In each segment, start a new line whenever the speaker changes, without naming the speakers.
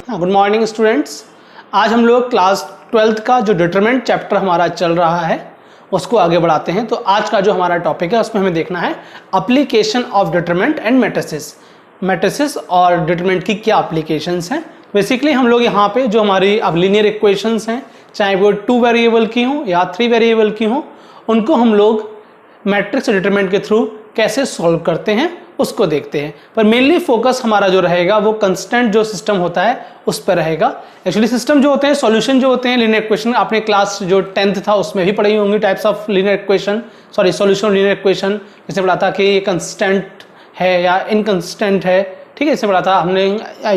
Good morning students. आज हम लोग क्लास 12th का जो डिटरमिनेंट चैप्टर हमारा चल रहा है उसको आगे बढ़ाते हैं। तो आज का जो हमारा टॉपिक है उसमें हमें देखना है application of determinant and matrices. Matrices और डिटरमिनेंट की क्या एप्लीकेशंस हैं। बेसिकली हम लोग यहाँ पे जो हमारी अब लीनियर इक्वेशंस हैं, चाहे वो 2 वेरिएबल की हों या 3 वेरिएबल की हों, उनको हम लोग मैट्रिक्स डिटरमिनेंट के थ्रू कैसे सॉल्व करते हैं उसको देखते हैं। पर मेनली फोकस हमारा जो रहेगा वो कंस्टेंट जो सिस्टम होता है उस पर रहेगा। एक्चुअली सिस्टम जो होते हैं, सॉल्यूशन जो होते हैं लीनियर इक्वेशन, आपने क्लास जो 10th था उसमें भी पढ़ी होंगी types of linear equation, sorry solution linear equation. जैसे पढ़ा था कि ये कंस्टेंट है या इनकंसिस्टेंट है, ठीक है। इससे पढ़ा था हमने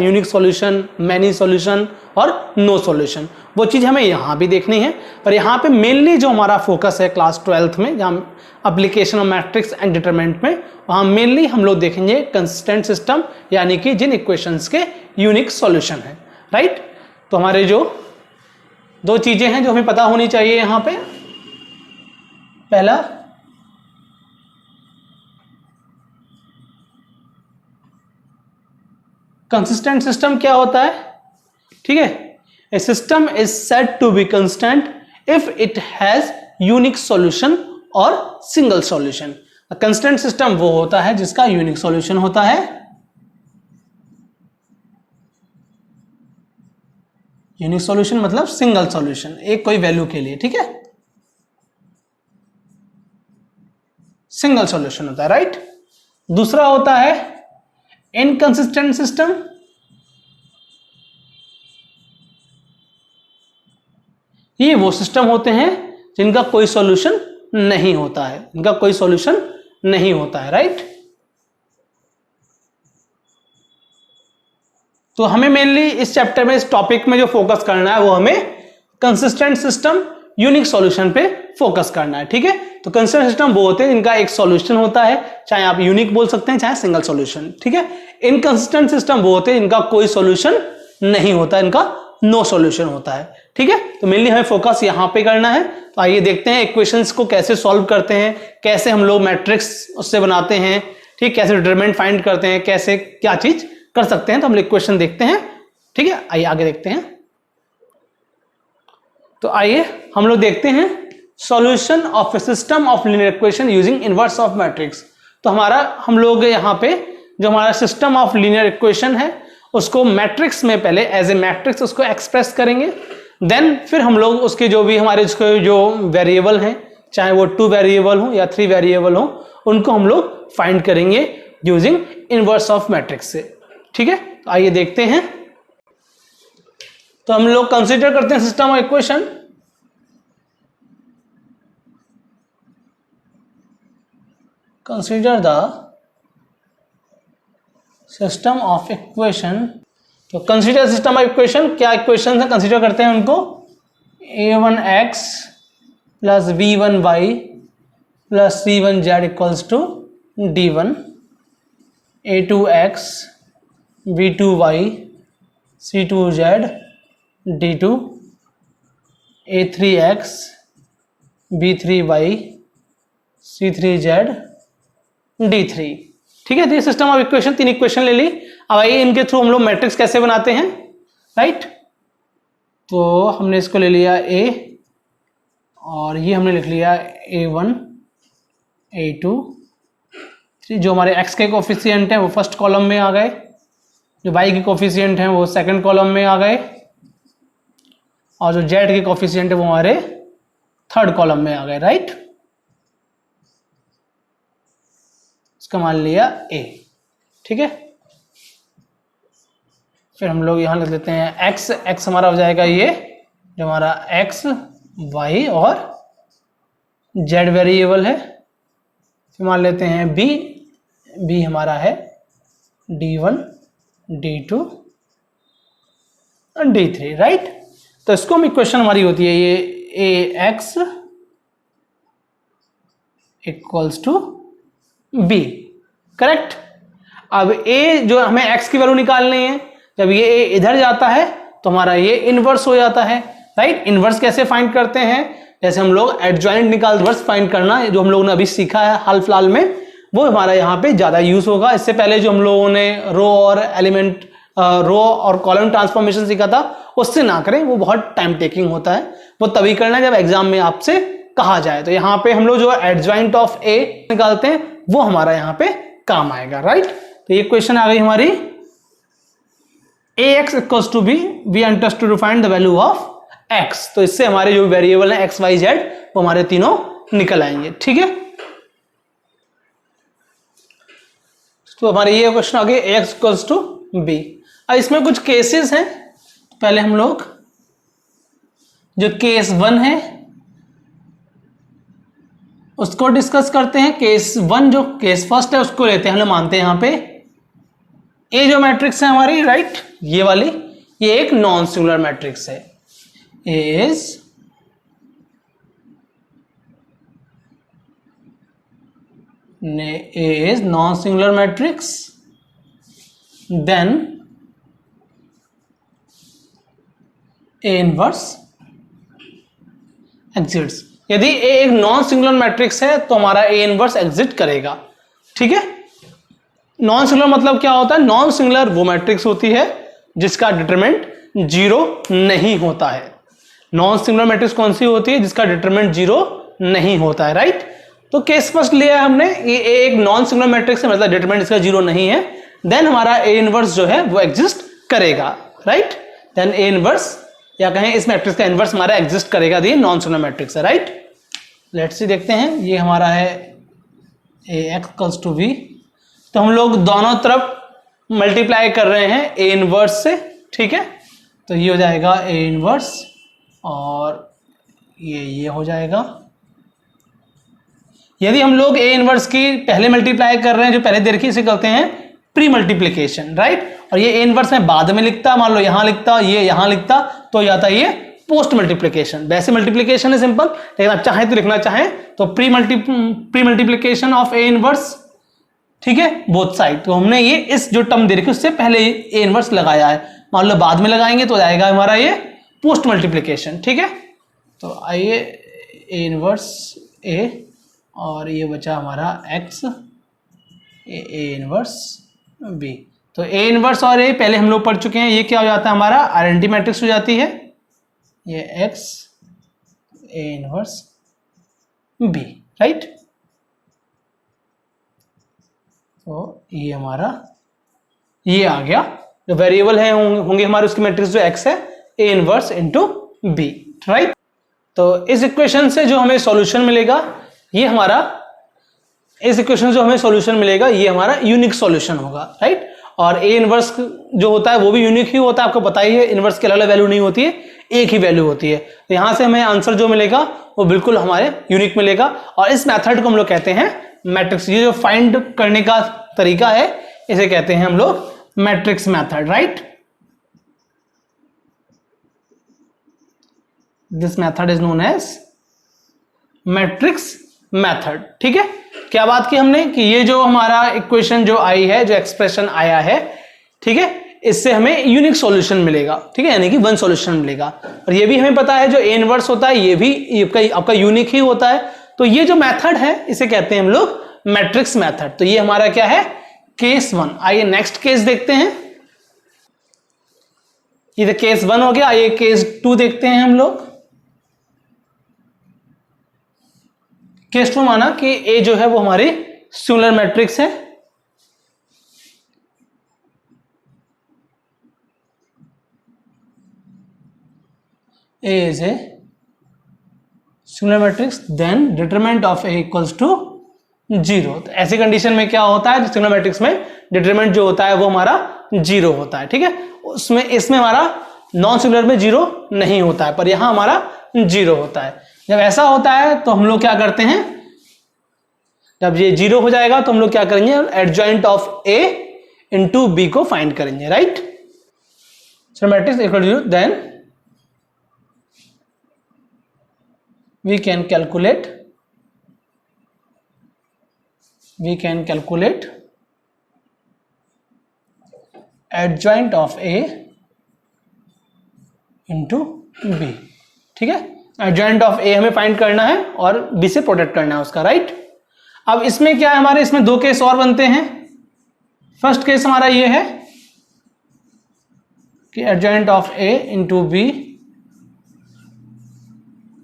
यूनिक सॉल्यूशन, मैनी सॉल्यूशन और नो सॉल्यूशन। वो चीज़ हमें यहाँ भी देखनी है। पर यहाँ पे मेनली जो हमारा फोकस है क्लास 12th में, जहाँ application of matrix and determinant में, वहाँ मेनली हम लोग देखेंगे कंसिस्टेंट सिस्टम, यानी कि जिन इक्वेशंस के यूनिक सॉल्यूशन है, राइट। तो हमारे जो दो चीजें हैं जो हमें पता होनी चाहिए यहाँ पे, पहला कंसिस्टेंट सिस्टम क्या होता है, ठीक है। A system is said to be consistent if it has unique solution और सिंगल सॉल्यूशन। कंसिस्टेंट सिस्टम वो होता है जिसका यूनिक सॉल्यूशन होता है, यूनिक सॉल्यूशन मतलब सिंगल सॉल्यूशन, एक कोई वैल्यू के लिए, ठीक है, सिंगल सॉल्यूशन होता है, राइट। दूसरा होता है इनकंसिस्टेंट सिस्टम। ये वो सिस्टम होते हैं जिनका कोई सॉल्यूशन नहीं होता है, इनका कोई सॉल्यूशन नहीं होता है, राइट। तो हमें मेनली इस चैप्टर में, इस टॉपिक में जो फोकस करना है वो हमें कंसिस्टेंट सिस्टम, यूनिक सॉल्यूशन पे फोकस करना है, ठीक है। तो कंसिस्टेंट सिस्टम वो होते हैं जिनका एक सॉल्यूशन होता है, चाहे आप यूनिक बोल सकते हैं चाहे सिंगल सॉल्यूशन, ठीक है। इनकंसिस्टेंट सिस्टम वो होते हैं जिनका कोई सॉल्यूशन नहीं होता, इनका नो सॉल्यूशन होता है, ठीक है। तो मेनली हमें फोकस यहां पे करना है। तो आइए देखते हैं इक्वेशंस को कैसे सॉल्व करते हैं, कैसे हम लोग मैट्रिक्स उससे बनाते हैं, ठीक, कैसे डिटरमिनेंट फाइंड करते हैं, कैसे क्या चीज कर सकते हैं। तो हम इक्वेशन देखते हैं, ठीक है। आइए आगे देखते हैं। तो आइए हम लोग देखते हैं solution of A system of linear equation using inverse of matrix. तो हम लोग यहाँ पे जो हमारा सिस्टम ऑफ लीनियर इक्वेशन है उसको मैट्रिक्स में पहले एज ए मैट्रिक्स उसको एक्सप्रेस करेंगे। देन फिर हम लोग उसके जो भी हमारे जो वेरिएबल हैं, चाहे वो 2 वेरिएबल हो या 3 वेरिएबल हो, उनको हम लोग फाइंड करेंगे यूजिंग इनवर्स ऑफ मैट्रिक्स से, ठीक है। तो आइए देखते हैं। तो हम लोग कंसीडर करते हैं system of equation. Consider the system of equation. तो कंसीडर सिस्टम ऑफ इक्वेशन, क्या इक्वेशन है कंसीडर करते हैं उनको। a1x plus b1y plus c1z equals to d1, a2x b2y c2z d2, a3x b3y c3z d3, ठीक है। तो ये सिस्टम ऑफ इक्वेशन, 3 इक्वेशन ले ली। अब आइए इनके थ्रू हम लोग मैट्रिक्स कैसे बनाते हैं, राइट। तो हमने इसको ले लिया a और ये हमने लिख लिया a1 a2 3। जो हमारे x के कोफिशिएंट हैं वो फर्स्ट कॉलम में आ गए, जो y के कोफिशिएंट हैं वो सेकंड कॉलम में आ गए, और जो z के कोफिशिएंट है वो हमारे थर्ड कॉलम में आ गए, राइट। इसका मान लिया a, ठीक है। फिर हम लोग यहां लिख लेते हैं x हमारा हो जाएगा ये जो हमारा x y और z वेरिएबल है। फिर मान लेते हैं b हमारा है d1 d2 और d3, राइट। तो इसको हम इक्वेशन हमारी होती है ये ax equals to b, correct. अब a जो हमें x की वैल्यू निकालनी है, जब ये a इधर जाता है तो हमारा ये इनवर्स हो जाता है, राइट। इनवर्स कैसे फाइंड करते हैं, जैसे हम लोग एडजॉइंट निकाल इनवर्स फाइंड करना, जो हम लोगों ने अभी सीखा है हाल फिलहाल में, वो हमारा यहाँ पे ज्यादा यूज होगा। इससे पहले जो हम लोगों ने रो और एलिमेंट रो और कॉलम ट्रांसफॉर्मेशन सीखा था उससे ना करें, वो बहुत टाइम टेकिंग होता है, वो तभी करना है जब एग्जाम में आपसे कहा जाए। तो यहाँ पे हम लोग जो एडजॉइंट ऑफ ए निकालते हैं वो हमारा यहाँ पे काम आएगा, राइट। तो ये क्वेश्चन आ गई हमारी ax equals to b, we understood to find the value of x। तो इससे हमारे जो वेरिएबल है x y z वो हमारे तीनों निकल आएंगे, ठीक है। तो हमारे ये क्वेश्चन आ गए ax इक्वल्स टू b। अब इसमें कुछ केसेस हैं, पहले हम लोग जो केस 1 है उसको डिस्कस करते हैं। केस 1 जो केस फर्स्ट है उसको लेते हैं, हम लोग मानते हैं यहां पे ए जो मैट्रिक्स है हमारी, राइट, ये वाली, ये एक नॉन सिंगुलर मैट्रिक्स है, is non singular matrix, then A inverse exits. यदि ए एक नॉन सिंगुलर मैट्रिक्स है तो हमारा ए इनवर्स एग्जिट करेगा, ठीक है। नॉन सिंगुलर मतलब क्या होता है? नॉन सिंगुलर वो मैट्रिक्स होती है जिसका डिटरमिनेंट 0 नहीं होता है। नॉन सिंगुलर मैट्रिक्स कौन सी होती है? जिसका डिटरमिनेंट 0 नहीं होता है, राइट। तो केस फर्स्ट लिया हमने, ये एक नॉन सिंगुलर मैट्रिक्स है, मतलब डिटरमिनेंट इसका 0 नहीं है, देन हमारा ए इनवर्स जो है वो एग्जिस्ट करेगा, राइट। देन ए इनवर्स या कहें इस मैट्रिक्स का इनवर्स हमारा एग्जिस्ट करेगा, ये नॉन सिंगुलर मैट्रिक्स है, राइट। लेट्स सी देखते हैं, ये हमारा है ax इक्वल्स टू v। तो हम लोग दोनों तरफ मल्टीप्लाई कर रहे हैं ए इनवर्स से, ठीक है। तो ये हो जाएगा ए इनवर्स और ये हो जाएगा। यदि हम लोग ए इनवर्स की पहले मल्टीप्लाई कर रहे हैं, जो पहले दे रखी है, इसे कहते हैं प्री मल्टीप्लिकेशन, राइट। और ये ए इनवर्स में बाद में लिखता, मान लो यहां लिखता, ये यहां लिखता, तो जाता है ये पोस्ट मल्टीप्लिकेशन। वैसे मल्टीप्लिकेशन है सिंपल, लेकिन आप चाहे तो लिखना चाहें तो pre multiplication of A inverse, ठीक है, बोथ साइड। तो हमने ये इस जो टर्म दे रखी उससे पहले ए इनवर्स लगाया है, मान लो बाद में लगाएंगे तो जाएगा हमारा ये पोस्ट मल्टीप्लिकेशन, ठीक है। तो आइए ए इनवर्स ए और ये बचा हमारा x, ए इनवर्स b। तो ए इनवर्स और ए पहले हम लोग पढ़ चुके हैं, ये क्या हो जाता है हमारा आइडेंटिटी मैट्रिक्स हो जाती है, ये x A inverse b, right. तो ये हमारा ये आ गया, जो वेरिएबल है होंगे हमारे उसकी मैट्रिक्स जो x है, A inverse into b, right. तो इस इक्वेशन से जो हमें सॉल्यूशन मिलेगा, ये हमारा इस इक्वेशन जो हमें सॉल्यूशन मिलेगा ये हमारा यूनिक सॉल्यूशन होगा, राइट। और ए इनवर्स जो होता है वो भी यूनिक ही होता है, आपको पता ही है, इनवर्स की अलग अलग वैल्यू नहीं होती है, एक ही वैल्यू होती है। तो यहां से हमें आंसर जो मिलेगा वो बिल्कुल हमारे यूनिक मिलेगा। और इस मेथड को हम लोग कहते हैं मैट्रिक्स। ये जो फाइंड करने का तरीका है इसे कहते हैं हम लोग matrix method, right. This method is known as matrix method, ठीक है। क्या बात की हमने कि ये जो हमारा इक्वेशन जो आई है, जो एक्सप्रेशन आया है, ठीक है, इससे हमें यूनिक सॉल्यूशन मिलेगा, ठीक है, यानी कि वन सॉल्यूशन मिलेगा। और ये भी हमें पता है जो ए इनवर्स होता है ये भी आपका यूनिक ही होता है। तो ये जो मेथड है इसे कहते हैं हम लोग मैट्रिक्स मेथड। तो ये हमारा क्या है, केस 1। आइए नेक्स्ट केस देखते हैं। ये केस 1 हो गया, आइए केस 2 देखते हैं हम लोग। केस 2 माना कि ए जो है वो हमारी सिंगुलर मैट्रिक्स है, A is a singular matrix, then determinant of A equals to 0। तो ऐसी कंडीशन में क्या होता है, सिंगुलर मैट्रिक्स में डिटरमिनेंट जो होता है वो हमारा 0 होता है, ठीक है। उसमें इसमें हमारा नॉन सिंगुलर में 0 नहीं होता है, पर यहां हमारा 0 होता है। जब ऐसा होता है तो हम लोग क्या करते हैं, जब ये 0 हो जाएगा तो हम लोग क्या करेंगे, adjoint of A into B को फाइंड करेंगे, right. So matrix equal to 0, then we can calculate adjoint of A into B, ठीक है। एडजॉइंट ऑफ ए हमें फाइंड करना है और बी से प्रोडक्ट करना है उसका, राइट। अब इसमें क्या है, हमारे इसमें 2 केस और बनते हैं। फर्स्ट केस हमारा ये है कि adjoint of A into B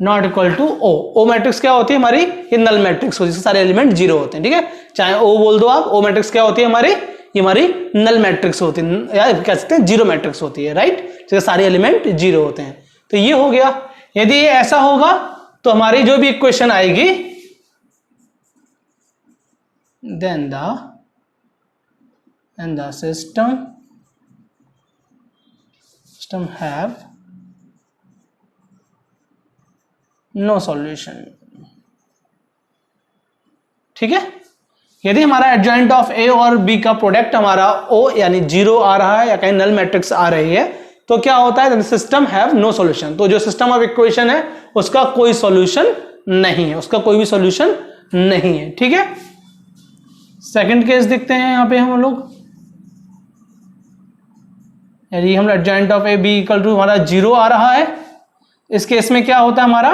not equal to O. O matrix क्या होती है हमारी, ये नल मैट्रिक्स होती है, सारे एलिमेंट जीरो होते हैं, ठीक है, चाहे ओ बोल दो आप। ओ मैट्रिक्स क्या होती है हमारी, ये हमारी नल मैट्रिक्स होती है, या कह सकते हैं जीरो मैट्रिक्स होती है, राइट, जिसके सारे एलिमेंट जीरो होते हैं। तो ये हो गया। यदि ये ऐसा होगा तो हमारी जो भी इक्वेशन आएगी, then the system have no solution, ठीक है। यदि हमारा एडजॉइंट ऑफ ए और बी का प्रोडक्ट हमारा ओ यानी जीरो आ रहा है या कहीं नल मैट्रिक्स आ रही है, तो क्या होता है, सिस्टम हैव नो सॉल्यूशन। तो जो सिस्टम ऑफ इक्वेशन है उसका कोई सॉल्यूशन नहीं है, उसका कोई भी सॉल्यूशन नहीं है, ठीक है। सेकंड केस देखते हैं यहां पे हम लोग। यदि हम adjoint of A B equal to हमारा जीरो आ रहा है, इस केस में क्या होता है हमारा,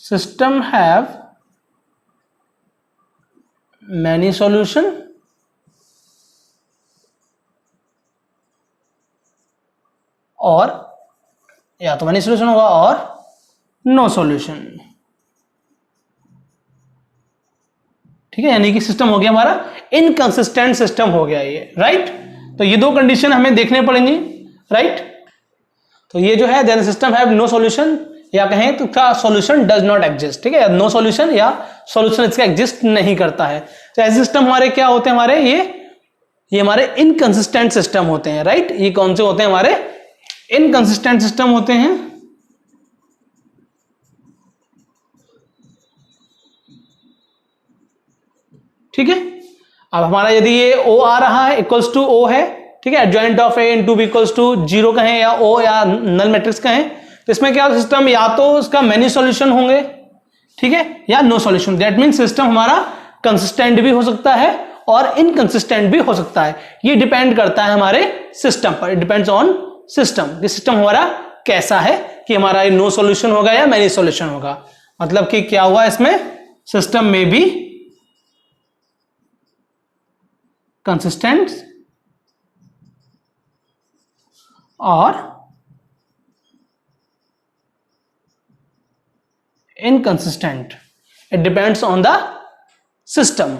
सिस्टम हैव मैनी सॉल्यूशन और या तो मैनी सॉल्यूशन होगा और नो सॉल्यूशन, ठीक है। यानी कि सिस्टम हो गया हमारा इनकंसिस्टेंट सिस्टम हो गया ये, राइट। तो ये दो कंडीशन हमें देखने पड़ेंगी, राइट। तो ये जो है then system have no solution, या कहें तो क्या सॉल्यूशन डज नॉट एग्जिस्ट, ठीक है, नो सॉल्यूशन या सॉल्यूशन इसका एग्जिस्ट नहीं करता है। तो ऐसे सिस्टम हमारे क्या होते हैं, हमारे ये हमारे इनकंसिस्टेंट सिस्टम होते हैं, राइट। ये कौन से होते हैं, हमारे इनकंसिस्टेंट सिस्टम होते हैं। ठीक है, अब हमारा यदि ये ओ आ रहा है इक्वल्स टू ओ है, ठीक है, adjoint of A into B equals to zero कहें या ओ या नल मैट्रिक्स कहें, तो इसमें क्या सिस्टम या तो इसका मेनी सॉल्यूशन होंगे, ठीक है, या no solution. That mean system हमारा कंसिस्टेंट भी हो सकता है और इनकंसिस्टेंट भी हो सकता है। ये डिपेंड करता है हमारे सिस्टम पर, इट डिपेंड्स ऑन सिस्टम कि सिस्टम हमारा कैसा है, कि हमारा नो सॉल्यूशन होगा या मेनी सॉल्यूशन होगा। मतलब कि क्या हुआ इसमें, सिस्टम में भी कंसिस्टेंट और inconsistent, it depends on the system,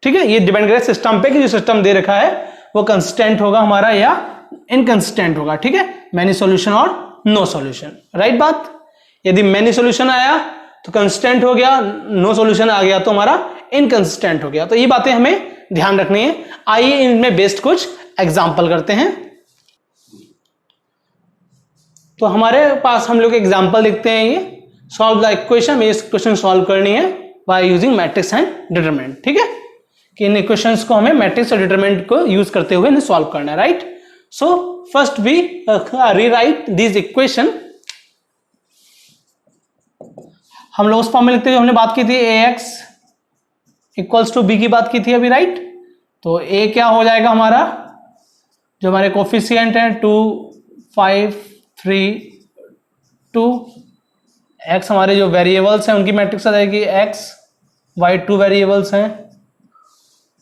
ठीक है। ये डिपेंड करे सिस्टम पे कि जो सिस्टम दे रखा है वो कंसिस्टेंट होगा हमारा या इनकंसिस्टेंट होगा, ठीक है, मैनी सॉल्यूशन और नो सॉल्यूशन, राइट बात। यदि मैनी सॉल्यूशन आया तो कंसिस्टेंट हो गया, नो सॉल्यूशन आ गया तो हमारा इनकंसिस्टेंट हो गया। तो ये बातें हमें ध्यान रखनी है। आइए इनमें बेस्ड कुछ एग्जाम्पल करते हैं। तो हमारे पास हम लोग एग्जाम्पल देखते हैं, ये सॉल्व द इक्वेशन, में इस क्वेश्चन सॉल्व करनी है by using matrix and determinant, ठीक है, कि इन इक्वेशंस को हमें मैट्रिक्स और डिटरमिनेंट को यूज करते हुए इन्हें सॉल्व करना है, right. So first we rewrite this equation. हम लोग उस फॉर्म में लिखते हुए हमने बात की थी ax इक्वल्स टू बी की बात की थी अभी, राइट। तो a क्या हो जाएगा हमारा, जो हमारे कोफिशिएंट है 2 5 3 2, x हमारे जो वेरिएबल्स हैं उनकी मैट्रिक्स आ जाएगी x, y 2 वेरिएबल्स हैं,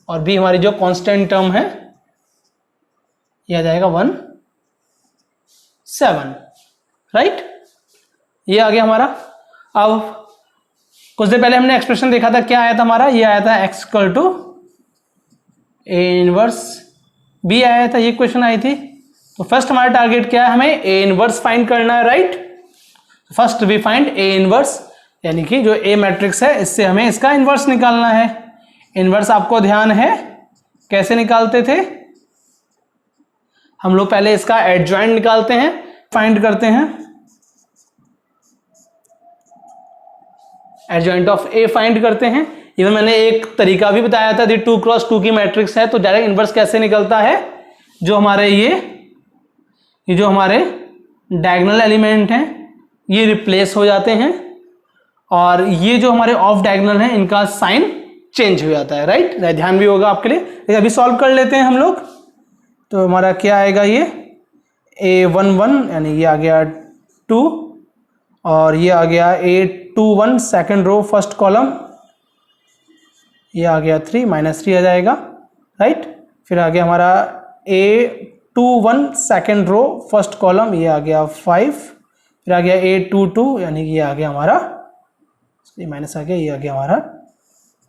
और b हमारी जो कांस्टेंट टर्म है ये आ जाएगा 1 7, राइट। ये आ गया हमारा। अब कुछ देर पहले हमने एक्सप्रेशन देखा था, क्या आया था हमारा, ये आया था x equal to a inverse b आया था, ये क्वेश्चन आई थी। तो फर्स्ट हमारा टारगेट क्या है, हमें a इनवर्स फाइंड करना है, right. First we find a inverse, यानी कि जो a मैट्रिक्स है इससे हमें इसका इनवर्स निकालना है। इनवर्स आपको ध्यान है कैसे निकालते थे, हम लोग पहले इसका एडजॉइंट निकालते हैं, फाइंड करते हैं, एडजॉइंट ऑफ ए फाइंड करते हैं। इवन मैंने एक तरीका भी बताया था, यदि 2 क्रॉस 2 की मैट्रिक्स है तो डायरेक्ट इनवर्स कैसे निकलता है, जो हमारे ये जो हमारे डायगोनल एलिमेंट हैं ये रिप्लेस हो जाते हैं, और ये जो हमारे ऑफ डायगोनल हैं इनका साइन चेंज हो जाता है, राइट। ध्यान भी होगा आपके लिए। अभी सॉल्व कर लेते हैं हम लोग। तो हमारा क्या आएगा, ये a11 यानी ये आ गया 2, और ये आ गया a21 second row first column, ये आ गया 3 -3 आ जाएगा, राइट। फिर आ गया हमारा A21 second row first column, ये आ गया 5, फिर आ गया A22 यानी कि ये आ गया हमारा, ये माइनस आ गया, ये आ गया हमारा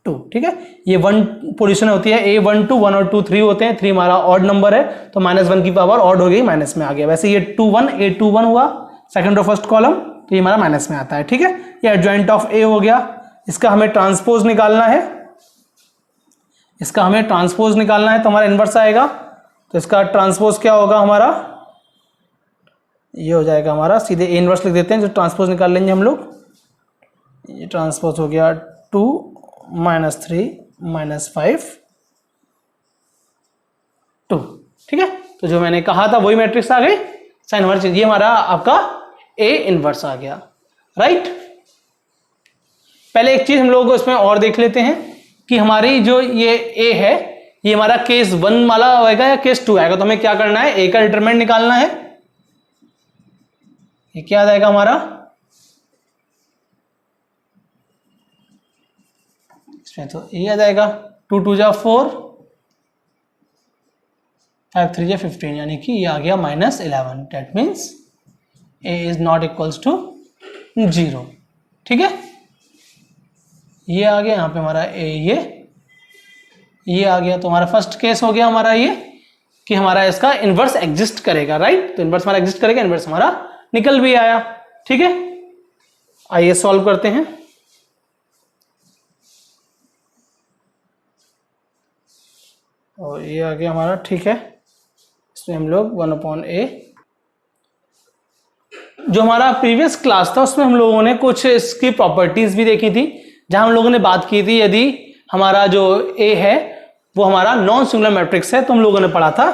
2, ठीक है। ये 1 पोजीशन होती है, A12 1 और 2 3 होते हैं, 3 हमारा ऑड नंबर है तो -1 की पावर ऑड हो गई, माइनस में आ गया। वैसे ये A21 हुआ सेकंड रो फर्स्ट कॉलम, तो ये हमारा माइनस में आता है, ठीक है। ये एडजॉइंट ऑफ A हो गया। इसका हमें ट्रांसपोज निकालना है, इसका हमें ट्रांसपोज निकालना है तो हमारा इनवर्स आएगा। तो इसका ट्रांसपोज क्या होगा हमारा, ये हो जाएगा हमारा, सीधे A इनवर्स लिख देते हैं, जो ट्रांसपोज निकाल लेंगे हम लोग। ये ट्रांसपोज हो गया 2 -3 -5 2, ठीक है। तो जो मैंने कहा था वही मैट्रिक्स आ गई, साइन इनवर्स, ये हमारा आपका A इनवर्स आ गया, राइट। पहले एक चीज हम लोग इसमें और देख लेते हैं कि हमारी जो ये A है, ये हमारा केस 1 वाला होगा या केस 2 आएगा। तो हमें क्या करना है, A का डिटरमिनेंट निकालना है। ये क्या आ जाएगा हमारा, इसमें तो A आ जाएगा, 2 2 जा 4, 5 3 जा 15, यानी कि ये आ गया -11। That means A is not equals to 0, ठीक है। ये आ गया यहाँ पे हमारा A, ये आ गया। तो हमारा फर्स्ट केस हो गया हमारा ये कि हमारा इसका इनवर्स एग्जिस्ट करेगा, राइट। तो इनवर्स हमारा एग्जिस्ट करेगा, इनवर्स हमारा निकल भी आया, ठीक है। आइए सॉल्व करते हैं। और ये आ गया हमारा, ठीक है। इसमें हम लोग 1/A, जो हमारा प्रीवियस क्लास था उसमें हम लोगों ने कुछ इसकी प्रॉपर्टीज भी देखी थी, जहां हम लोगों ने बात की थी यदि हमारा जो A है वो हमारा नॉन सिंगुलर मैट्रिक्स है, तो हम लोगों ने पढ़ा था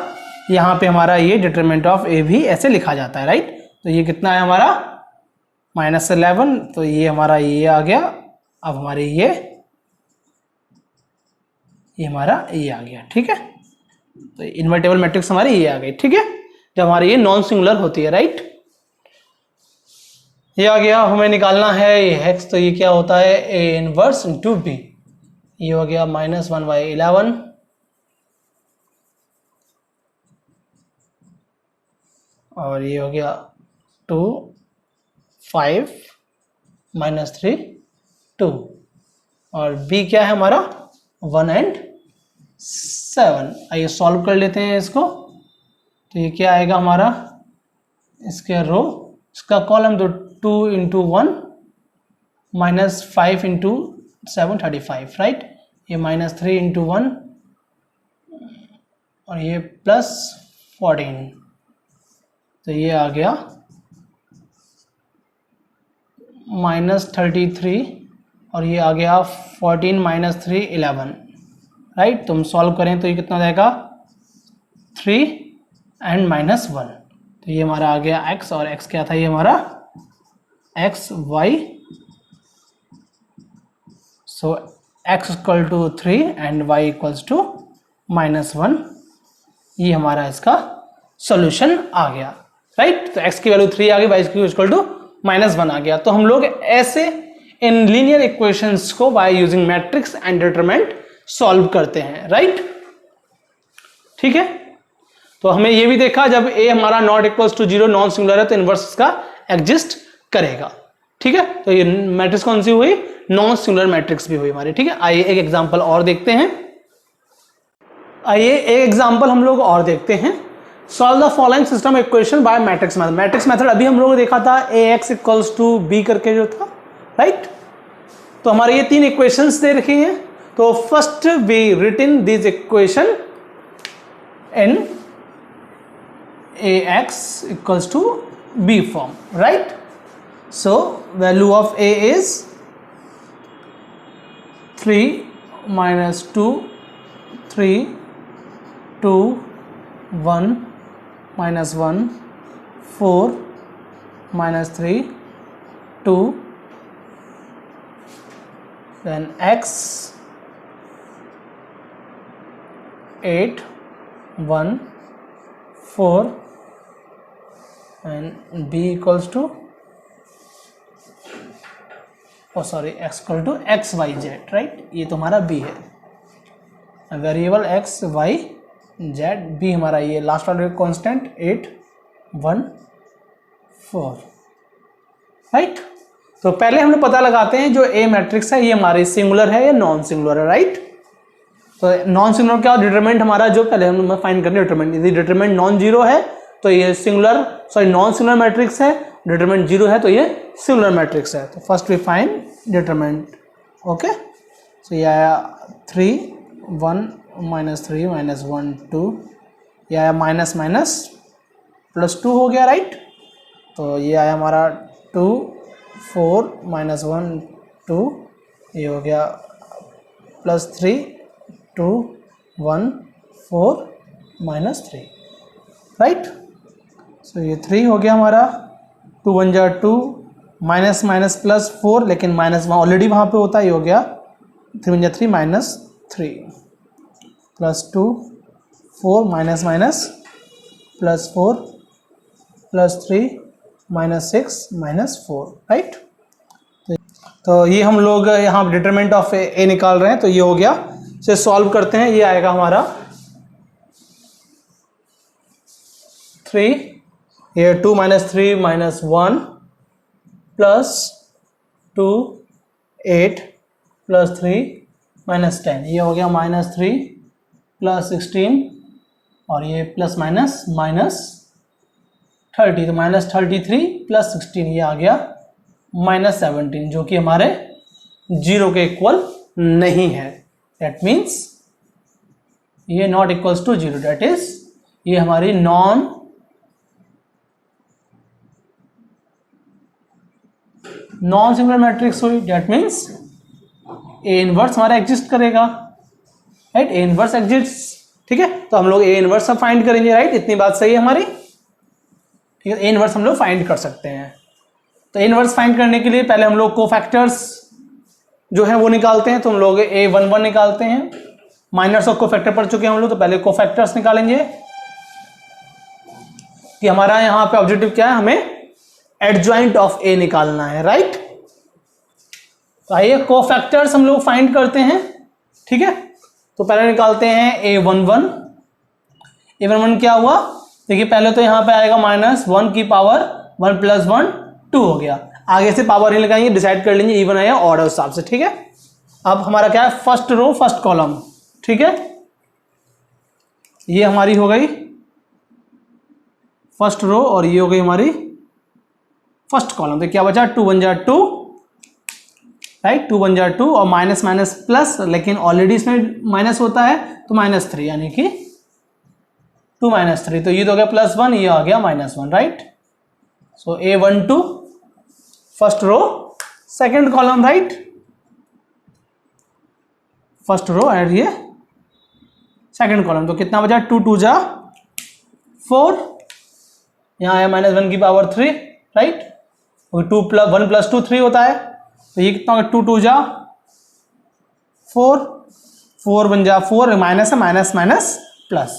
यहाँ पे हमारा ये डिटरमिनेंट ऑफ A भी ऐसे लिखा जाता है, राइट। तो ये कितना है हमारा -11, तो ये हमारा ये आ गया। अब हमारे ये हमारा ये आ गया, ठीक है। तो इनवर्टेबल मैट्रिक्स हमारी ये आ गई, ठीक है, जब हमारी ये नॉन सिंगुलर होती है, राइट। ये आ गया, हमें निकालना है ये x, तो ये क्या होता है A इनवर्स इंटू B। ये हो गया -1/11, और ये हो गया 2 5 -3 2, और B क्या है हमारा 1 और 7। आइए सॉल्व कर लेते हैं इसको। तो ये क्या आएगा हमारा, इसके रो, इसका कॉलम, तो 2 × 1 -5 × 7 35, राइट। ये -3 × 1 और ये +14, तो ये आ गया -33, और ये आ गया 14 - 3 11, राइट। तो हम सॉल्व करें तो ये कितना जाएगा 3 और -1, तो ये हमारा आ गया x, और x क्या था, ये हमारा x y, so x equal to 3 and y equals to -1। ये हमारा इसका सॉल्यूशन आ गया, राइट। तो x की वैल्यू 3 आ गई, y की इक्वल टू -1 आ गया। तो हम लोग ऐसे इन लीनियर इक्वेशंस को by using matrix and determinant solve करते हैं, राइट, ठीक है। तो हमें ये भी देखा जब A हमारा not equals to 0 non singular है तो इनवर्स इसका एग्जिस्ट करेगा, ठीक है। तो ये मैट्रिक्स कौन सी हुई, नॉन सिंगुलर मैट्रिक्स भी हुई हमारी, ठीक है। आइए एक एग्जांपल और देखते हैं। आइए एक एग्जांपल हम लोग और देखते हैं। Solve the following system equation by matrix method. Matrix method अभी हम लोगों ने देखा था AX इक्वल्स टू B करके जो था, राइट। तो हमारे ये 3 इक्वेशंस दे रखी हैं। तो first we written this equation in AX equals to B form, right. So value of A is 3 - 2 3 2 1 -1 4 -3 2, then x 8 1 4 and b equals to x equal to x y z, right. ये तो हमारा b है, variable x y z, b हमारा ये last order constant 8 1 4, right. तो पहले हम लोग पता लगाते हैं जो ए मैट्रिक्स है ये हमारी सिंगुलर है या नॉन सिंगुलर है, राइट। तो नॉन सिंगुलर क्या, डिटरमिनेंट हमारा जो पहले हम फाइंड करते हैं डिटरमिनेंट, यदि डिटरमिनेंट नॉन जीरो है तो ये singular, sorry non singular matrix है, डिटरमिनेंट जीरो है तो ये सिंगुलर मैट्रिक्स है। तो first we find determinant, okay. So ये आया 3 1 -3 -1 2, ये आया माइनस माइनस प्लस 2 हो गया, राइट। तो ये आया हमारा 2 4 -1 2, ये हो गया +3 2 1 4 -3, राइट। सो ये 3 हो गया हमारा, 2 1 जा 2, माइनस माइनस प्लस 4, लेकिन माइनस वहाँ ऑलरेडी वहाँ पे होता है, ये हो गया 3 1 जा 3 -3 +2 4 माइनस माइनस +4 +3 -6 -4, राइट। तो ये हम लोग यहाँ डिटरमिनेंट ऑफ ए निकाल रहे हैं, तो ये हो गया। इसे सॉल्व करते हैं, ये आएगा हमारा 3, ये 2 -3 -1 +2 8 +3 -10, ये हो गया -3 +16 और ये प्लस माइनस -30, तो -33 +16 ये आ गया -17, जो कि हमारे 0 के इक्वल नहीं है। दैट मीन्स ये not equals to 0, that is ये हमारी नॉन सिंगुलर मैट्रिक्स हुई। दैट मीन्स ए इनवर्स हमारा एग्जिस्ट करेगा, राइट। ए इनवर्स एग्जिस्ट, ठीक है। तो हम लोग ए इनवर्स फाइंड करेंगे, राइट। इतनी बात सही है हमारी, ठीक है। ए इनवर्स हम लोग फाइंड कर सकते हैं। तो ए इनवर्स फाइंड करने के लिए पहले हम लोग कोफैक्टर्स जो है वो निकालते हैं। तो हम लोग A11 निकालते हैं, माइनर्स ऑफ कोफैक्टर पढ़ चुके हैं हम लोग, तो पहले कोफैक्टर्स निकालेंगे कि हमारा यहाँ पे ऑब्जेक्टिव क्या है, हमें एडजॉइंट ऑफ ए निकालना है, राइट। तो आइए कोफैक्टर्स हम लोग फाइंड करते हैं, ठीक है। तो पहले निकालते हैं A11। A11 क्या हुआ, देखिए पहले तो यहाँ पे आएगा -1 की पावर 1 + 1 2 हो गया। आगे से पावर नहीं लगाएंगे, डिसाइड कर लेंगे इवन है या ऑड है उस हिसाब से, ठीक है। अब हमारा क्या है, फर्स्ट रो फर्स्ट कॉलम, ठीक है। ये हमारी हो गई फर्स्ट रो और ये हो गई हमारी फर्स्ट कॉलम। तो क्या बचा, 2 1 जा 2, राइट। 2 1 जा 2 और माइनस माइनस प्लस, लेकिन ऑलरेडी इसमें माइनस होता है तो -3, यानी कि 2 -3, तो ये तो हो गया +1, ये आ गया -1, right. So A12 first row second column, right. First row and ये सेकंड कॉलम, तो कितना बचा, 2 2 जा 4, यहाँ आया -1 की पावर 3, राइट। 2 + 1 + 2 3 होता है, तो ये कितना होगा, 2 2 जा 4, 4 1 जा 4, माइनस है, माइनस माइनस प्लस,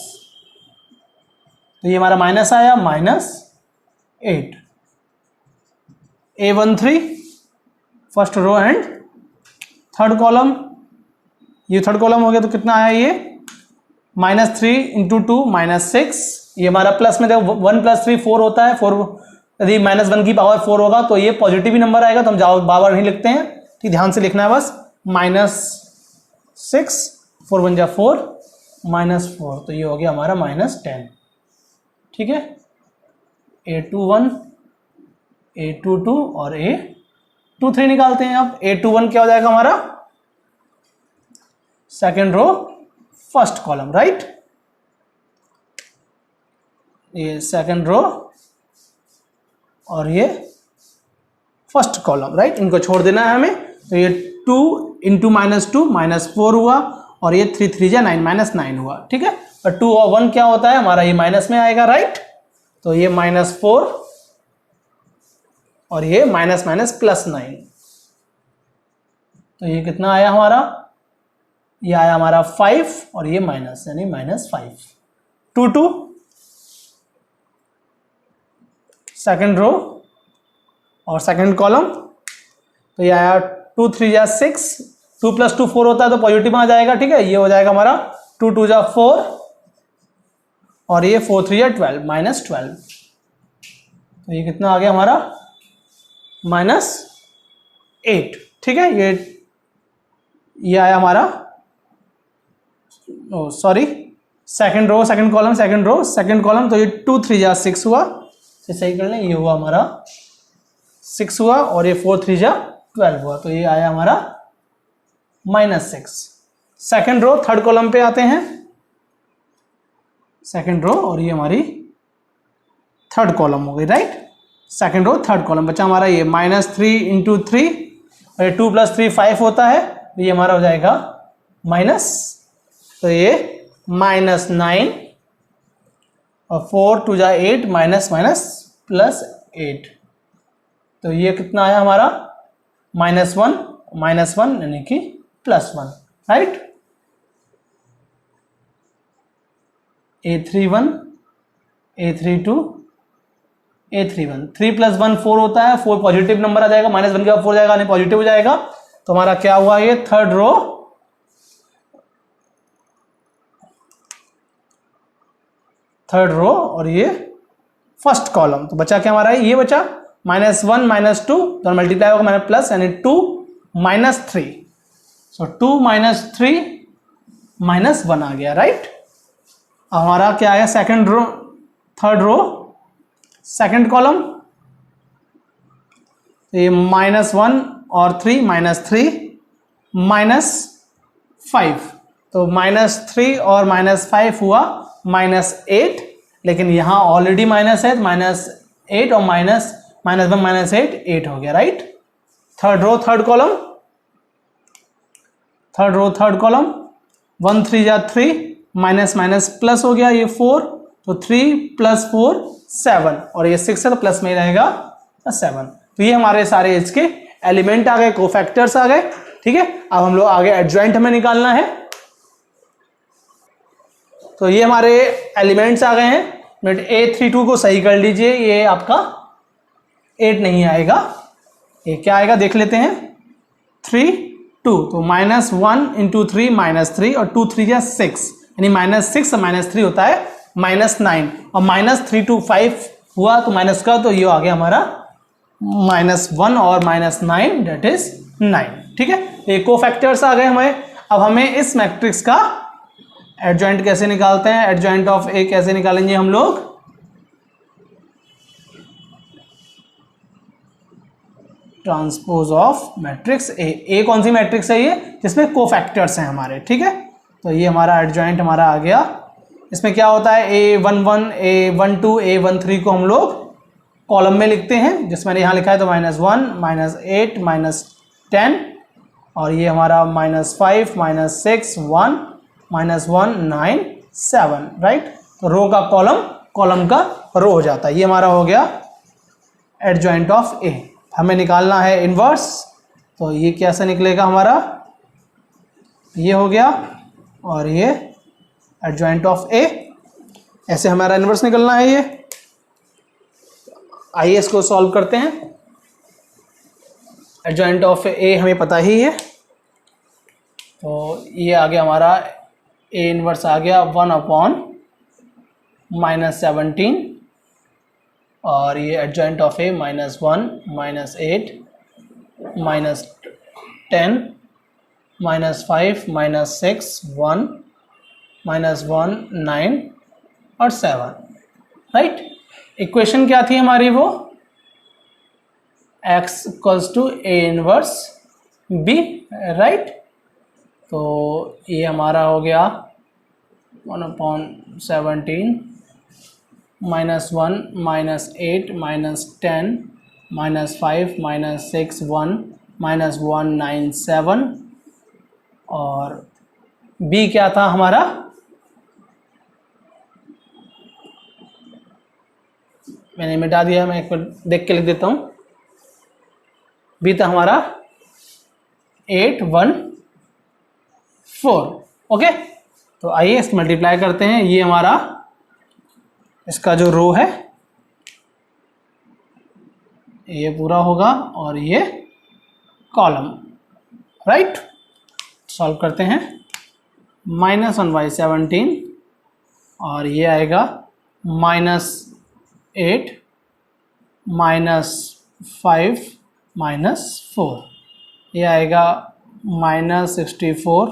तो ये हमारा माइनस आया -8। A13 first row and third column, ये थर्ड कॉलम हो गया, तो कितना आया ये -3 × 2 -6, ये हमारा प्लस में देखो 1 + 3 4 होता है, 4 यदि -1 की पावर 4 होगा तो ये पॉजिटिव ही नंबर आएगा, तो हम जाओ बार नहीं लिखते हैं, ठीक, ध्यान से लिखना है बस। -6 4 1 जा 4 -4, तो ये हो गया हमारा -10, ठीक है। A21 A22 और A23 निकालते हैं। अब A21 क्या हो जाएगा हमारा, second row first column, right. ये सेकेंड रो और ये फर्स्ट कॉलम, राइट। इनको छोड़ देना है हमें, तो ये 2 × -2 -4 हुआ और ये 3 3 जा 9 -9 हुआ, ठीक है। और 2 और 1 क्या होता है हमारा, ये माइनस में आएगा, राइट। तो ये -4 और ये +9, तो ये कितना आया हमारा, ये आया हमारा 5 और ये माइनस, यानी -5। 2 2 सेकेंड रो और सेकेंड कॉलम, तो ये आया 2 3 जा 6, 2 + 2 4 होता है तो पॉजिटिव आ जाएगा, ठीक है। ये हो जाएगा हमारा 2 2 जा 4 और ये 4 3 या 12 -12। तो ये कितना आ गया हमारा -8। ठीक है, ये आया हमारा, sorry second row second column second row second column, तो ये 2 3 जा 6 हुआ, ये सही कर लें, ये हुआ हमारा 6 हुआ, और ये 4 3 जा 12 हुआ, तो ये आया हमारा -6। सेकंड रो थर्ड कॉलम पे आते हैं, सेकंड रो, और ये हमारी थर्ड कॉलम हो गई, right. Second row third column बचा हमारा ये -3 × 3, और ये 2 + 3 5 होता है, तो ये हमारा हो जाएगा माइनस, तो ये -9 और 4 2 जा 8 -+8, तो ये कितना आया हमारा -1 यानी कि +1, राइट। A31 A32 A31, 3 + 1 4 होता है, 4 पॉजिटिव नंबर आ जाएगा, -1 के बाद 4 जाएगा, यानी पॉजिटिव हो जाएगा, तो हमारा क्या हुआ, ये थर्ड रो और ये फर्स्ट कॉलम, तो बचा क्या हमारा, ये बचा -1 -2, तो मल्टीप्लाई होगा मैंने प्लस, यानी 2 -3, सो 2 -3 -1 आ गया, राइट। अब हमारा क्या आया, second row third row second column, तो ये -1 और 3 -3 -5, तो -3 और -5 हुआ -8, लेकिन यहां ऑलरेडी माइनस है, -8 और -1 -8 8 हो गया, right. Third row third column 1 3 जा 3 माइनस प्लस हो गया, ये 4, तो 3 + 4 7, और ये 6 है तो प्लस में ही रहेगा 7, तो ये हमारे सारे इसके एलिमेंट आ गए, कोफैक्टर्स आ गए। ठीक है, अब हम लोग आगे एडजॉइंट हमें निकालना है, तो ये हमारे एलिमेंट्स आ गए हैं। मिनट A32 को सही कर लीजिए, ये आपका 8 नहीं आएगा, ये क्या आएगा देख लेते हैं, 3 2, तो -1 × 3 -3, और 2 3 या 6, यानी -6 और -3 होता है -9, और -3 2 5 हुआ तो माइनस का, तो ये आ गया हमारा -1 और -9 दैट इज 9। ठीक है, ये कोफैक्टर्स आ गए हमें। अब हमें इस मैट्रिक्स का एडजॉइंट कैसे निकालते हैं, एडजॉइंट ऑफ ए कैसे निकालेंगे हम लोग, ट्रांसपोज ऑफ मैट्रिक्स ए कौन सी मैट्रिक्स है ये, जिसमें कोफैक्टर्स हैं हमारे। ठीक है, तो ये हमारा एडजॉइंट हमारा आ गया। इसमें क्या होता है, A11 A12 A13 को हम लोग कॉलम में लिखते हैं, जिसमें मैंने यहाँ लिखा है, तो -1 -8 -10, और ये हमारा -5 -6 1 -1 9 7, राइट। तो रो का कॉलम का रो हो जाता है। ये हमारा हो गया एडजॉइंट ऑफ ए। हमें निकालना है इनवर्स, तो ये कैसे निकलेगा हमारा, ये हो गया, और ये एडजॉइंट ऑफ ए, ऐसे हमारा इनवर्स निकलना है ये। आइए इसको सॉल्व करते हैं। एडजॉइंट ऑफ ए हमें पता ही है, तो ये आ गया हमारा ए इनवर्स आ गया 1/-17, और ये एडजॉइंट ऑफ ए -1 -8 -10 -5 -6 1 -1 9 और 7, राइट। इक्वेशन क्या थी हमारी, वो x = A inverse B, right. तो ये हमारा हो गया 1/17 -1 -8 -10 -5 -6 1 -1 9 7, और B क्या था हमारा, मैंने मिटा दिया, मैं एक बार देख के लिख देता हूँ। बी था हमारा 8 1 4। ओके, तो आइए इसको मल्टीप्लाई करते हैं। ये हमारा इसका जो रो है ये पूरा होगा, और ये कॉलम, राइट। सॉल्व करते हैं। -1/17 और ये आएगा -8 -5 -4, ये आएगा -64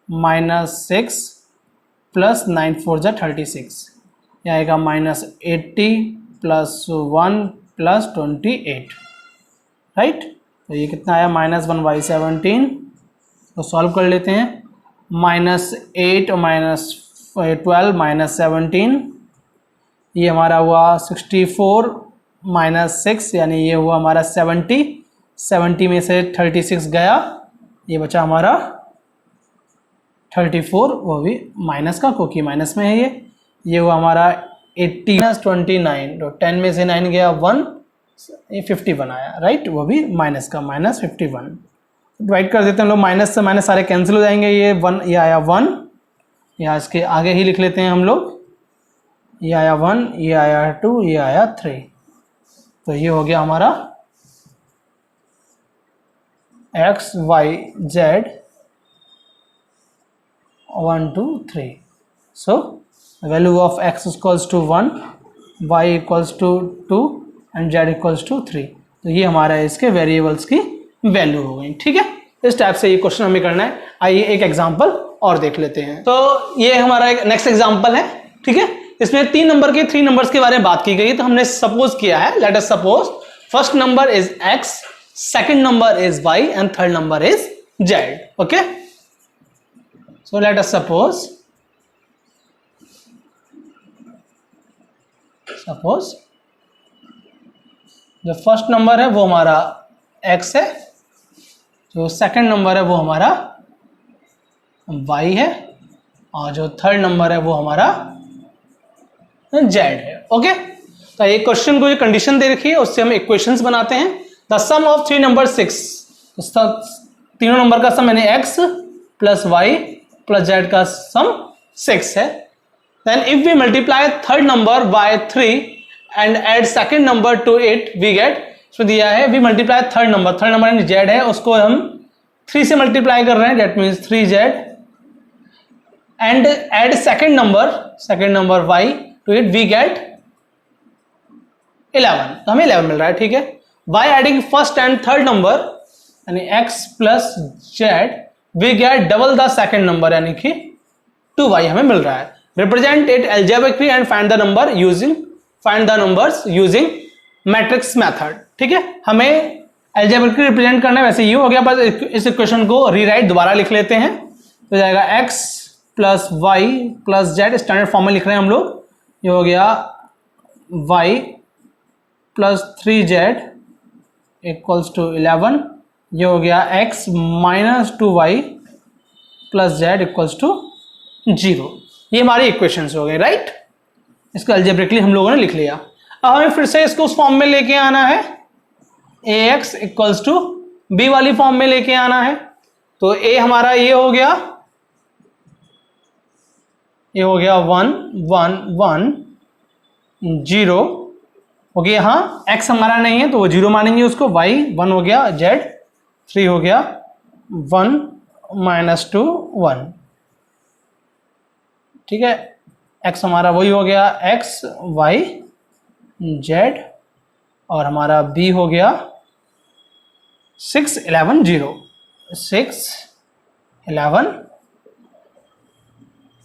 -6 प्लस 9 4 जा 36, ये आएगा -80 +1 +28, राइट। तो ये कितना आया -1/17, तो सॉल्व कर लेते हैं। -8 -12 -17, ये हमारा हुआ 64 -6, यानी ये हुआ हमारा 70 में से 36 गया, ये बचा हमारा 34, वो भी माइनस का, क्योंकि माइनस में है ये हुआ हमारा 80 -29, तो 10 में से 9 गया 1, ये 51 आया, राइट, वो भी माइनस का, -51। डिवाइड कर देते हैं हम लोग, माइनस से माइनस सारे कैंसिल हो जाएंगे, ये 1, ये आया 1, या इसके आगे ही लिख लेते हैं हम लोग, ये आया 1, ये आया 2, ये आया 3, तो ये हो गया हमारा x y z 1 2 3। So value of x equals to 1, y equals to 2 and z equals to 3। तो ये हमारा इसके वेरिएबल्स की वैल्यू हो गई, ठीक है। इस टाइप से ये क्वेश्चन हमें करना है। आइए एक एग्जांपल और देख लेते हैं। तो ये हमारा एक नेक्स्ट एग्जांपल है, ठीक है। इसमें 3 नंबर्स के बारे में बात की गई है। तो हमने सपोज किया है, let us suppose first number is x, second number is y and third number is z, okay. So let us suppose जो फर्स्ट नंबर है वो हमारा x है, जो सेकंड नंबर है वो हमारा y है, और जो थर्ड नंबर है वो हमारा z है, ओके। तो ये क्वेश्चन को, ये कंडीशन दे रखी है, उससे हम इक्वेशंस बनाते हैं। द सम ऑफ 3 नंबर 6, तो तीनों नंबर का सम यानी x plus y plus z का सम 6 है। Then if we multiply third number by 3 and add second number to it, we get, इसमें दिया है वी मल्टीप्लाई थर्ड नंबर यानी z है, उसको हम 3 से मल्टीप्लाई कर रहे हैं, that means 3z, and add second number y to it, we get 11, तो हमें 11 मिल रहा है, ठीक है। By adding first and third number यानी x plus z, we get double the second number यानी कि 2y हमें मिल रहा है। Represent it algebraically and find the numbers using matrix method, ठीक है। हमें एल्जेब्रिकली रिप्रेजेंट करना है, वैसे ये हो गया, बस इस इक्वेशन को रीराइट दोबारा लिख लेते हैं, तो जाएगा x plus y plus z, standard form में लिख रहे हैं हम लोग। ये हो गया y plus 3z equals to 11, ये हो गया x minus 2y plus z equals to 0। ये हमारी इक्वेशंस हो गए, राइट। इसको अलजेब्रिकली हम लोगों ने लिख लिया। अब हमें फिर से इसको उस फॉर्म में लेके आना है, ax इक्वल्स टू b वाली फॉर्म में लेके आना है। तो a हमारा ये हो गया 1 1 1 0 हो गया। यहाँ x हमारा नहीं है तो वो 0 मानेंगे उसको, y 1 हो गया, z 3 हो गया, 1 माइनस 2 1, ठीक है। x हमारा वही हो गया x y z, और हमारा b हो गया 6 11 0, 6 11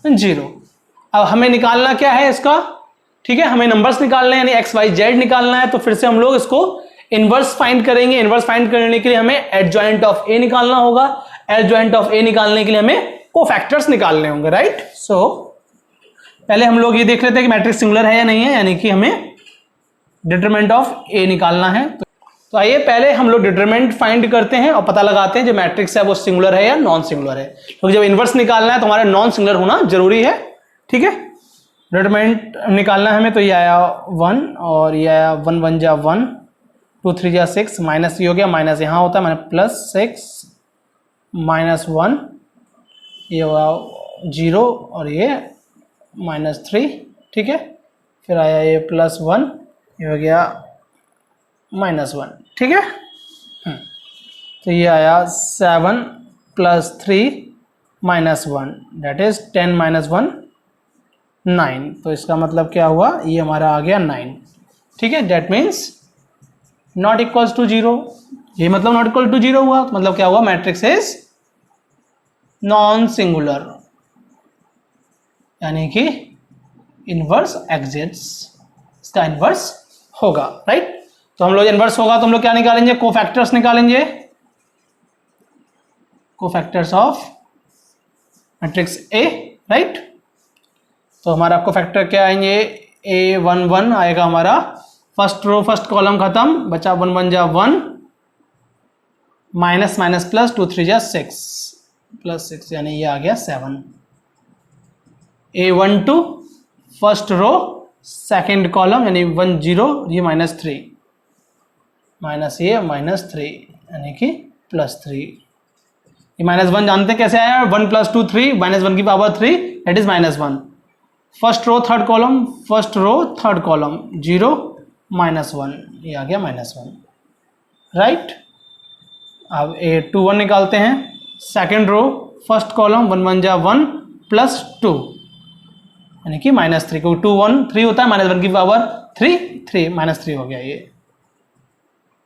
0। अब हमें निकालना क्या है इसका, ठीक है, हमें नंबर्स निकालना है, यानी x y z निकालना है। तो फिर से हम लोग इसको इनवर्स फाइंड करेंगे। इनवर्स फाइंड करने के लिए हमें एडजॉइंट ऑफ a निकालना होगा। एडजॉइंट ऑफ a निकालने के लिए हमें कोफैक्टर्स निकालने होंगे, राइट। सो पहले हम लोग ये देख लेते हैं कि मैट्रिक्स सिंगुलर है या नहीं है, यानी कि हमें डिटरमिनेंट ऑफ a निकालना है। तो आइए पहले हम लोग डिटरमिनेंट फाइंड करते हैं और पता लगाते हैं जो मैट्रिक्स है वो सिंगुलर है या नॉन सिंगुलर है। क्योंकि जब इनवर्स निकालना है तो हमारा नॉन सिंगुलर होना जरूरी है, ठीक है। डिटरमिनेंट निकालना है हमें, तो ये आया 1 और ये आया 1 1 जा 1, 2 3 जा 6, माइनस ये हो गया, माइनस यहाँ होता है, मैंने प्लस 6 माइनस 1, ये हुआ 0 और ये माइनस 3, ठीक है। फिर आया ये प्लस 1, ये हो गया माइनस 1, ठीक है। तो ये आया 7 plus 3 minus 1, that is 10 minus 1 9, तो इसका मतलब क्या हुआ, ये हमारा आ गया 9। ठीक है, det means not equals to 0। ये मतलब नॉट इक्वल टू 0 हुआ, मतलब क्या हुआ, मैट्रिक्स इज नॉन सिंगुलर, यानी कि इनवर्स एग्जिट्स, इसका इनवर्स होगा, राइट। तो हम लोग इनवर्स होगा तो हम लोग क्या निकालेंगे, कोफैक्टर्स निकालेंगे, cofactors of matrix A, right. तो हमारा कोफैक्टर क्या आएंगे, A11 आएगा हमारा, फर्स्ट रो फर्स्ट कॉलम खत्म, बचा 1 1 जा 1, माइनस माइनस प्लस 2 3 जा 6 प्लस 6, यानी ये आ गया 7। A12 first row second column यानी 1 0, ये -3, माइनस ये -3 यानी कि +3। ये -1 जानते हैं कैसे आया, 1 + 2 3, -1 की power 3 that is -1। First row third column, first row third column 0 -1, ये आ गया -1, राइट। अब A21 निकालते हैं, सेकेंड रो फर्स्ट कॉलम 1 1 जा 1 + 2 यानी कि -3, क्योंकि 2 1 3 होता है, -1 की पावर 3 3, -3 हो गया ये।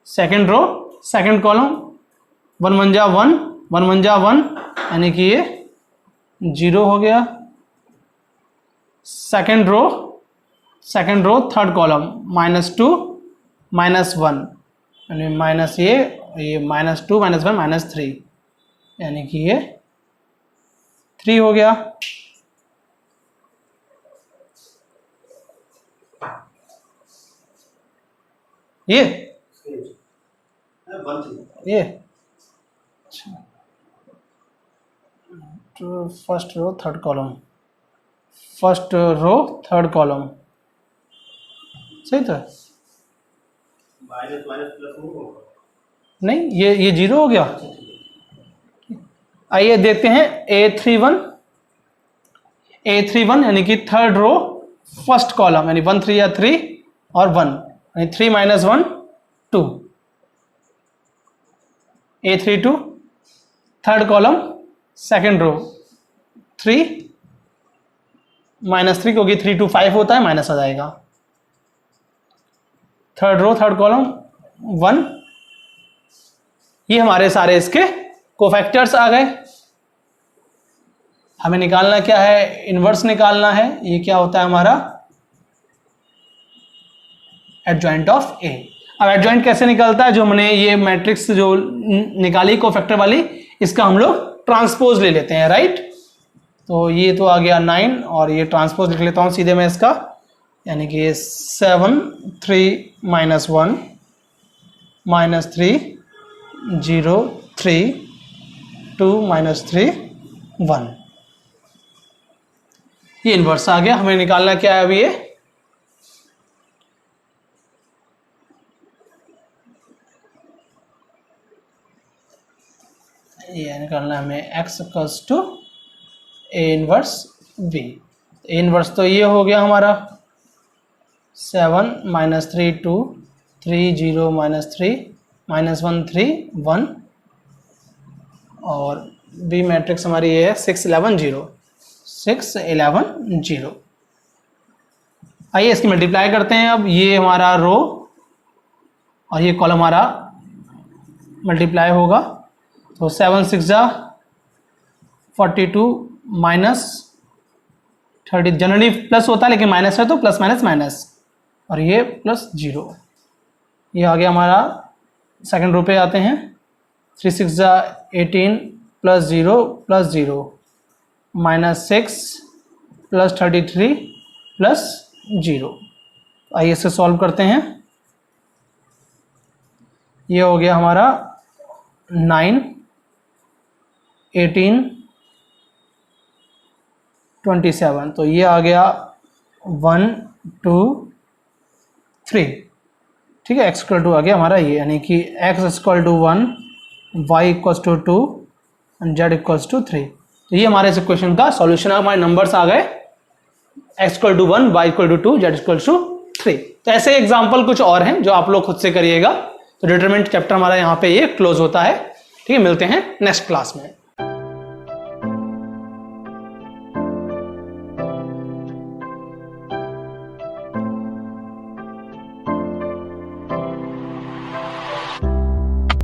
सेकेंड रो सेकेंड कॉलम 1 1 जा 1 1 1 जा 1 यानी कि ये 0 हो गया। सेकेंड रो थर्ड कॉलम -2 -1 यानी माइनस ये -2 -1 -3 यानी कि ये 3 हो गया। ये तो first row third column, first row third column, सही था, नहीं ये 0 हो गया। आइए देखते हैं A31 यानी कि थर्ड रो फर्स्ट कॉलम यानी 1 3 या 3 और 1 यानी 3 - 1 2। A32 third column second row 3 -3, क्योंकि 3 2 5 होता है, माइनस आ जाएगा। थर्ड रो थर्ड कॉलम 1, ये हमारे सारे इसके कोफैक्टर्स आ गए। हमें निकालना क्या है, इनवर्स निकालना है। ये क्या होता है हमारा एडजॉइंट ऑफ ए। अब एडजॉइंट कैसे निकलता है, जो हमने ये मैट्रिक्स जो निकाली कोफैक्टर वाली, इसका हम लोग ट्रांसपोज ले लेते हैं, राइट। तो ये तो आ गया 9 और ये ट्रांसपोज लिख लेता हूं सीधे मैं इसका, यानी कि 7 3 -1 -3 0 3 2 -3 1, ये इनवर्स आ गया। हमें निकालना क्या है अभी, ये निकालना है हमें x = A inverse B। A inverse तो ये हो गया हमारा 7 -3 2 3 0 -3 -1 3 1, और B मैट्रिक्स हमारी ये है 6 11 0 6 11 0। आइए इसकी मल्टीप्लाई करते हैं। अब ये हमारा रो और ये कॉलम हमारा मल्टीप्लाई होगा, तो 7 6 जा 42 -30, जनरली प्लस होता है लेकिन माइनस है तो प्लस माइनस माइनस, और ये +0, ये आ गया हमारा। सेकंड रो पे आते हैं, 3 6 जा 18 +0 +0 -6 +33 +0। आइए इसे सॉल्व करते हैं। ये हो गया हमारा 9 18 27, तो ये आ गया 1 2 3, ठीक है। x = 2 आ गया हमारा ये, यानी कि x = 1 y = 2 और z = 3। तो ये हमारे इस इक्वेशन का सॉल्यूशन है। हमारे नंबर्स आ गए, x = 1 y = 2 z = 3। तो ऐसे एग्जाम्पल कुछ और हैं जो आप लोग खुद से करिएगा। तो डिटरमिनेंट चैप्टर हमारा यहाँ पे ये क्लोज होता है। ठीक है, मिलते हैं नेक्स्ट क्लास में।